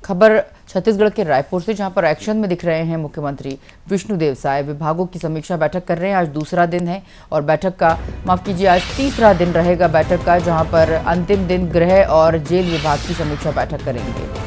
खबर छत्तीसगढ़ के रायपुर से, जहां पर एक्शन में दिख रहे हैं मुख्यमंत्री विष्णुदेव साय। विभागों की समीक्षा बैठक कर रहे हैं। आज दूसरा दिन है और बैठक का आज तीसरा दिन रहेगा बैठक का, जहां पर अंतिम दिन गृह और जेल विभाग की समीक्षा बैठक करेंगे।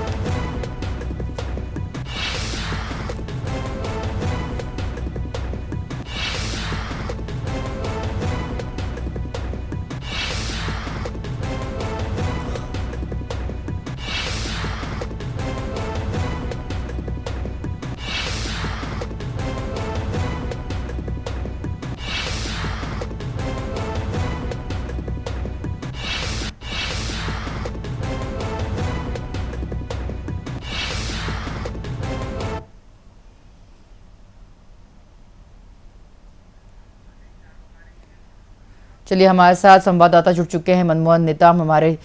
चलिए, हमारे साथ संवाददाता जुड़ चुके हैं। मनमोहन नेताम हमारे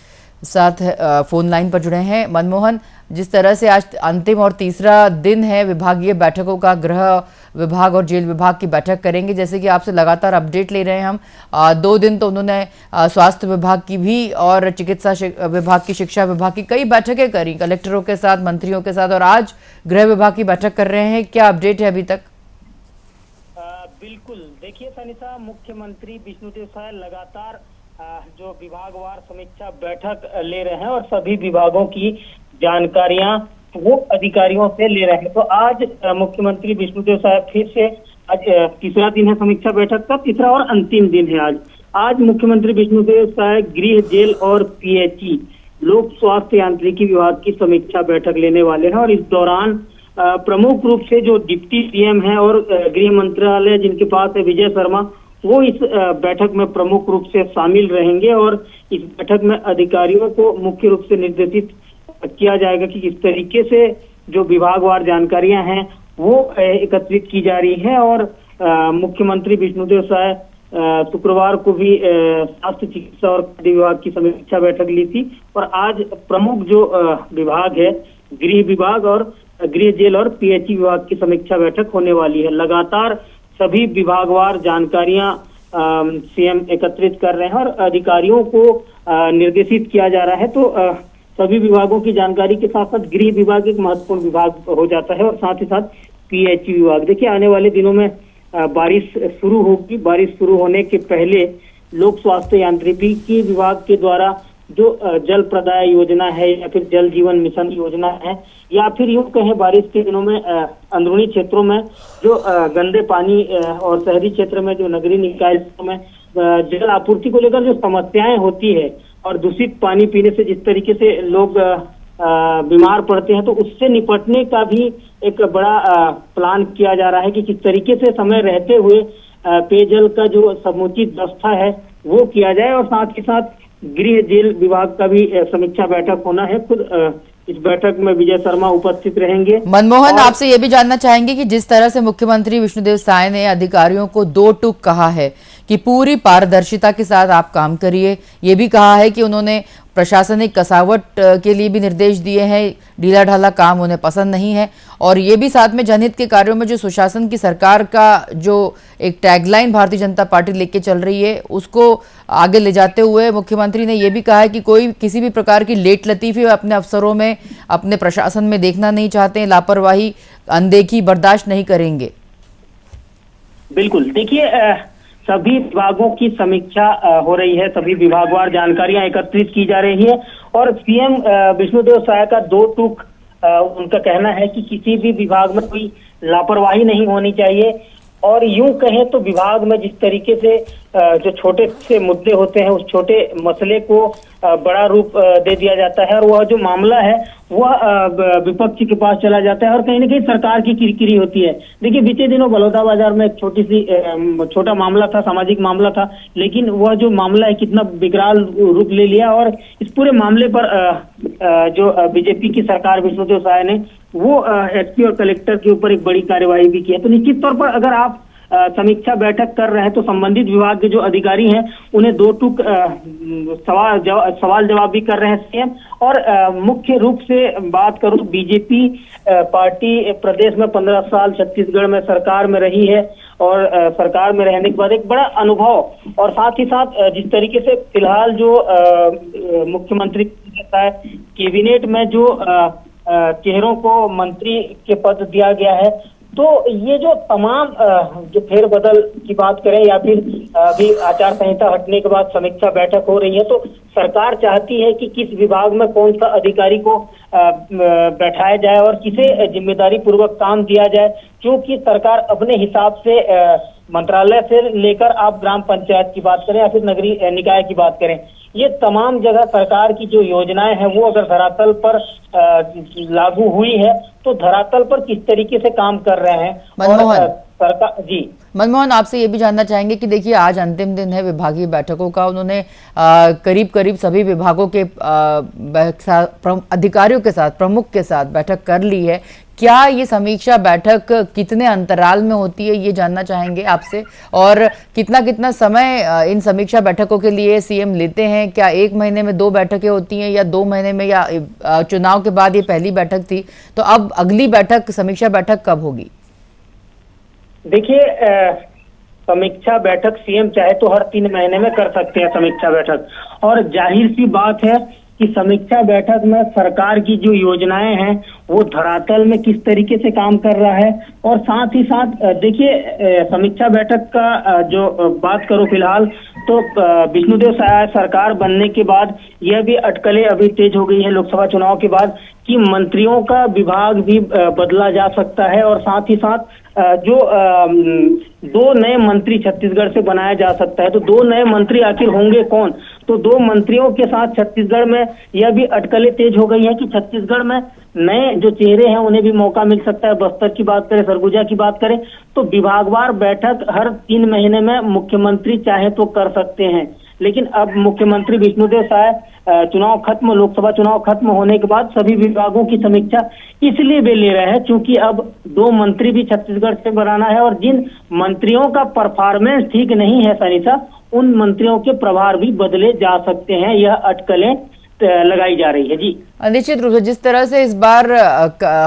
साथ फोन लाइन पर जुड़े हैं। मनमोहन, जिस तरह से आज अंतिम और तीसरा दिन है विभागीय बैठकों का, गृह विभाग और जेल विभाग की बैठक करेंगे। जैसे कि आपसे लगातार अपडेट ले रहे हैं हम, 2 दिन तो उन्होंने स्वास्थ्य विभाग की भी और चिकित्सा विभाग की, शिक्षा विभाग की कई बैठकें करी कलेक्टरों के साथ, मंत्रियों के साथ, और आज गृह विभाग की बैठक कर रहे हैं। क्या अपडेट है अभी तक? बिल्कुल, देखिए सनिता, मुख्यमंत्री विष्णुदेव साय लगातार जो विभागवार समीक्षा बैठक ले रहे हैं और सभी विभागों की जानकारियां वो अधिकारियों से ले रहे हैं। तो आज मुख्यमंत्री विष्णुदेव साय फिर से, आज तीसरा दिन है समीक्षा बैठक का, तीसरा और अंतिम दिन है आज मुख्यमंत्री विष्णुदेव साय गृह, जेल और पीएचई लोक स्वास्थ्य यांत्रिकी विभाग की समीक्षा बैठक लेने वाले हैं। और इस दौरान प्रमुख रूप से जो डिप्टी सीएम है और गृह मंत्रालय जिनके पास है, विजय शर्मा, वो इस बैठक में प्रमुख रूप से शामिल रहेंगे। और इस बैठक में अधिकारियों को मुख्य रूप से निर्देशित किया जाएगा कि किस तरीके से जो विभागवार जानकारियां हैं वो एकत्रित की जा रही है। और मुख्यमंत्री विष्णुदेव साय शुक्रवार को भी स्वास्थ्य, चिकित्सा और खाद्य विभाग की समीक्षा बैठक ली थी। और आज प्रमुख जो विभाग है, गृह विभाग और गृह, जेल और पीएचई विभाग की समीक्षा बैठक होने वाली है। लगातार सभी विभागवार जानकारियां सीएम एकत्रित कर रहे हैं और अधिकारियों को निर्देशित किया जा रहा है। तो सभी विभागों की जानकारी के साथ साथ गृह विभाग एक महत्वपूर्ण विभाग हो जाता है और साथ ही साथ पीएचई विभाग। देखिए, आने वाले दिनों में बारिश शुरू होगी। बारिश शुरू होने के पहले लोक स्वास्थ्य यांत्रिकी विभाग के द्वारा जो जल प्रदाय योजना है या फिर जल जीवन मिशन योजना है, या फिर यूं कहें बारिश के दिनों में अंदरूनी क्षेत्रों में जो गंदे पानी और शहरी क्षेत्र में जो नगरीय निकाय में जल आपूर्ति को लेकर जो समस्याएं होती है और दूषित पानी पीने से जिस तरीके से लोग बीमार पड़ते हैं, तो उससे निपटने का भी एक बड़ा प्लान किया जा रहा है कि किस तरीके से समय रहते हुए पेयजल का जो समुचित व्यवस्था है वो किया जाए। और साथ ही साथ गृह, जेल विभाग का भी समीक्षा बैठक होना है। खुद इस बैठक में विजय शर्मा उपस्थित रहेंगे। मनमोहन, आपसे ये भी जानना चाहेंगे कि जिस तरह से मुख्यमंत्री विष्णुदेव साय ने अधिकारियों को 2 टूक कहा है कि पूरी पारदर्शिता के साथ आप काम करिए, ये भी कहा है कि उन्होंने प्रशासनिक कसावट के लिए भी निर्देश दिए हैं, ढीला ढाला काम उन्हें पसंद नहीं है, और ये भी साथ में जनहित के कार्यों में जो सुशासन की सरकार का जो एक टैगलाइन भारतीय जनता पार्टी लेके चल रही है उसको आगे ले जाते हुए मुख्यमंत्री ने ये भी कहा है कि कोई किसी भी प्रकार की लेट लतीफी अपने अफसरों में, अपने प्रशासन में देखना नहीं चाहते हैं, लापरवाही, अनदेखी बर्दाश्त नहीं करेंगे। बिल्कुल, देखिए सभी विभागों की समीक्षा हो रही है, सभी विभागवार जानकारियां एकत्रित की जा रही है। और सीएम विष्णुदेव साय का 2 टूक उनका कहना है कि किसी भी विभाग में कोई लापरवाही नहीं होनी चाहिए। और यूं कहें तो विभाग में जिस तरीके से जो छोटे से मुद्दे होते हैं, उस छोटे मसले को बड़ा रूप दे दिया जाता है और वह जो मामला है वह विपक्ष के पास चला जाता है और कहीं ना कहीं सरकार की किरकिरी होती है। देखिए, बीते दिनों बलौदा बाजार में एक छोटा मामला था, सामाजिक मामला था, लेकिन वह जो मामला है कितना विकराल रूप ले लिया। और इस पूरे मामले पर जो बीजेपी की सरकार, विष्णुदेव साय ने वो एसपी और कलेक्टर के ऊपर एक बड़ी कार्यवाही भी की है। तो निश्चित तौर पर अगर आप समीक्षा बैठक कर रहे हैं तो संबंधित विभाग के जो अधिकारी हैं उन्हें 2 टूक सवाल जवाब भी कर रहे हैं सीएम। और मुख्य रूप से बात करूं तो बीजेपी पार्टी प्रदेश में 15 साल छत्तीसगढ़ में सरकार में रही है और सरकार में रहने के बाद एक बड़ा अनुभव और साथ ही साथ जिस तरीके से फिलहाल जो मुख्यमंत्री कैबिनेट में जो चेहरों को मंत्री के पद दिया गया है। तो ये जो तमाम जो फेरबदल की बात करें या फिर अभी आचार संहिता हटने के बाद समीक्षा बैठक हो रही है, तो सरकार चाहती है कि किस विभाग में कौन सा अधिकारी को बैठाया जाए और किसे जिम्मेदारी पूर्वक काम दिया जाए, क्योंकि सरकार अपने हिसाब से मंत्रालय से लेकर आप ग्राम पंचायत की बात करें या फिर नगरीय निकाय की बात करें, ये तमाम जगह सरकार की जो योजनाएं हैं वो अगर धरातल पर लागू हुई है तो धरातल पर किस तरीके से काम कर रहे हैं। मनमोहन, और सरकार जी मनमोहन, आपसे ये भी जानना चाहेंगे कि देखिए आज अंतिम दिन है विभागीय बैठकों का। उन्होंने करीब करीब सभी विभागों के अधिकारियों के साथ, प्रमुख के साथ बैठक कर ली है। क्या ये समीक्षा बैठक कितने अंतराल में होती है, ये जानना चाहेंगे आपसे, और कितना कितना समय इन समीक्षा बैठकों के लिए सीएम लेते हैं? क्या 1 महीने में 2 बैठकें होती हैं या 2 महीने में, या चुनाव के बाद ये पहली बैठक थी, तो अब अगली बैठक, समीक्षा बैठक कब होगी? देखिए, समीक्षा बैठक सीएम चाहे तो हर 3 महीने में कर सकते हैं समीक्षा बैठक, और जाहिर सी बात है कि समीक्षा बैठक में सरकार की जो योजनाएं हैं वो धरातल में किस तरीके से काम कर रहा है। और साथ ही साथ देखिए, समीक्षा बैठक का जो बात करो फिलहाल तो विष्णुदेव साय सरकार बनने के बाद यह भी अटकलें अभी तेज हो गई है लोकसभा चुनाव के बाद कि मंत्रियों का विभाग भी बदला जा सकता है, और साथ ही साथ जो 2 नए मंत्री छत्तीसगढ़ से बनाया जा सकता है। तो 2 नए मंत्री आखिर होंगे कौन? तो 2 मंत्रियों के साथ छत्तीसगढ़ में यह भी अटकलें तेज हो गई है कि छत्तीसगढ़ में नए जो चेहरे हैं उन्हें भी मौका मिल सकता है। बस्तर की बात करें, सरगुजा की बात करें, तो विभागवार बैठक हर 3 महीने में मुख्यमंत्री चाहे तो कर सकते हैं। लेकिन अब मुख्यमंत्री विष्णुदेव साय चुनाव खत्म, लोकसभा चुनाव खत्म होने के बाद सभी विभागों की समीक्षा इसलिए वे ले रहे हैं क्योंकि अब 2 मंत्री भी छत्तीसगढ़ से बनाना है, और जिन मंत्रियों का परफॉर्मेंस ठीक नहीं है सनीता, उन मंत्रियों के प्रभार भी बदले जा सकते हैं। यह अटकलें लगाई जा रही है। जी, निश्चित रूप से जिस तरह से इस बार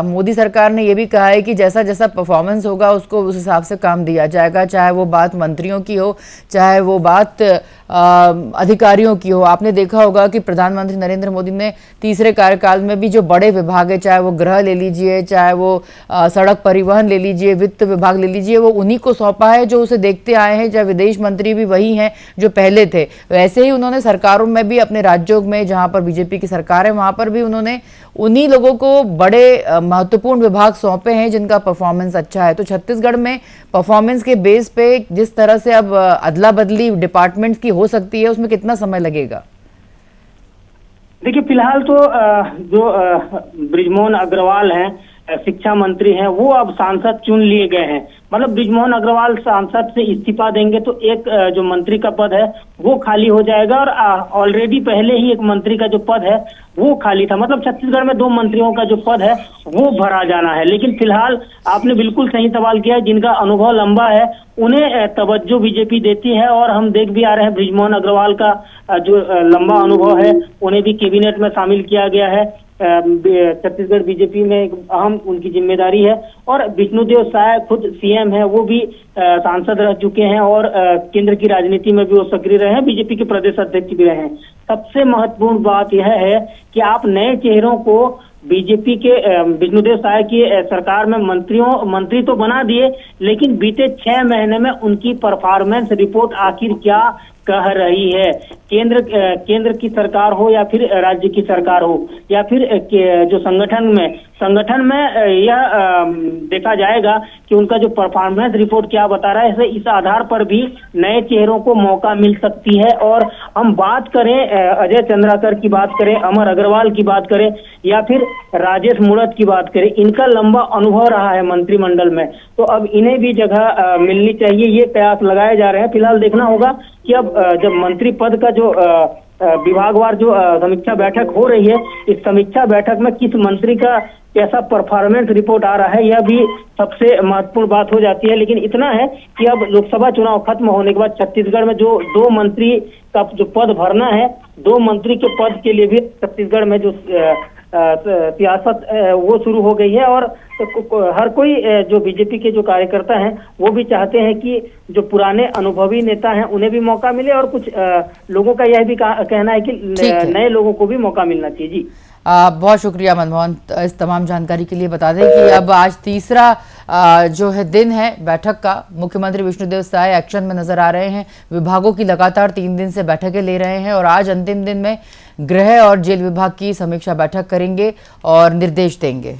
मोदी सरकार ने यह भी कहा है कि जैसा जैसा परफॉर्मेंस होगा उसको उस हिसाब से काम दिया जाएगा, चाहे वो बात मंत्रियों की हो, चाहे वो बात अधिकारियों की हो। आपने देखा होगा कि प्रधानमंत्री नरेंद्र मोदी ने तीसरे कार्यकाल में भी जो बड़े विभाग है, चाहे वो गृह ले लीजिए, चाहे वो सड़क परिवहन ले लीजिए, वित्त विभाग ले लीजिए, वो उन्हीं को सौंपा है जो उसे देखते आए हैं। चाहे विदेश मंत्री भी वही हैं जो पहले थे। वैसे ही उन्होंने सरकारों में भी, अपने राज्यों में जहां पर बीजेपी की सरकार है वहां पर भी उन्होंने उन्हीं लोगों को बड़े महत्वपूर्ण विभाग सौंपे हैं जिनका परफॉर्मेंस अच्छा है। तो छत्तीसगढ़ में परफॉर्मेंस के बेस पे जिस तरह से अब अदला बदली डिपार्टमेंट्स की हो सकती है, उसमें कितना समय लगेगा? देखिए, फिलहाल तो जो बृजमोहन अग्रवाल हैं, शिक्षा मंत्री हैं, वो अब सांसद चुन लिए गए हैं। मतलब बृजमोहन अग्रवाल सांसद से इस्तीफा देंगे तो एक जो मंत्री का पद है वो खाली हो जाएगा, और ऑलरेडी पहले ही एक मंत्री का जो पद है वो खाली था। मतलब छत्तीसगढ़ में 2 मंत्रियों का जो पद है वो भरा जाना है। लेकिन फिलहाल आपने बिल्कुल सही सवाल किया है, जिनका अनुभव लंबा है उन्हें तवज्जो बीजेपी देती है, और हम देख भी आ रहे हैं बृजमोहन अग्रवाल का जो लंबा अनुभव है उन्हें भी कैबिनेट में शामिल किया गया है। छत्तीसगढ़ बीजेपी में एक अहम उनकी जिम्मेदारी है, और विष्णुदेव साय खुद सीएम है, वो भी सांसद रह चुके हैं, और केंद्र की राजनीति में भी वो सक्रिय रहे हैं, बीजेपी के प्रदेश अध्यक्ष भी रहे हैं। सबसे महत्वपूर्ण बात यह है कि आप नए चेहरों को बीजेपी के विष्णुदेव साय की सरकार में मंत्री तो बना दिए, लेकिन बीते 6 महीने में उनकी परफॉर्मेंस रिपोर्ट आखिर क्या कह रही है? केंद्र की सरकार हो या फिर राज्य की सरकार हो या फिर जो संगठन में यह देखा जाएगा कि उनका जो परफॉर्मेंस रिपोर्ट क्या बता रहा है। इस आधार पर भी नए चेहरों को मौका मिल सकती है। और हम बात करें अजय चंद्राकर की बात करें, अमर अग्रवाल की बात करें या फिर राजेश मूणत की बात करें, इनका लंबा अनुभव रहा है मंत्रिमंडल में, तो अब इन्हें भी जगह मिलनी चाहिए। ये प्रयास लगाए जा रहे हैं। फिलहाल देखना होगा कि अब जब मंत्री पद का जो विभागवार जो समीक्षा बैठक हो रही है, इस समीक्षा बैठक में किस मंत्री का कैसा परफॉर्मेंस रिपोर्ट आ रहा है, यह भी सबसे महत्वपूर्ण बात हो जाती है। लेकिन इतना है कि अब लोकसभा चुनाव खत्म होने के बाद छत्तीसगढ़ में जो 2 मंत्री का जो पद भरना है, 2 मंत्री के पद के लिए भी छत्तीसगढ़ में जो सियासत वो शुरू हो गई है, और हर कोई जो बीजेपी के जो कार्यकर्ता हैं वो भी चाहते हैं कि जो पुराने अनुभवी नेता हैं उन्हें भी मौका मिले, और कुछ लोगों का यह भी कहना है कि नए लोगों को भी मौका मिलना चाहिए। जी, बहुत शुक्रिया मनमोहन इस तमाम जानकारी के लिए। बता दें कि अब आज तीसरा जो है दिन है बैठक का। मुख्यमंत्री विष्णुदेव साय एक्शन में नजर आ रहे हैं। विभागों की लगातार 3 दिन से बैठकें ले रहे हैं और आज अंतिम दिन में गृह और जेल विभाग की समीक्षा बैठक करेंगे और निर्देश देंगे।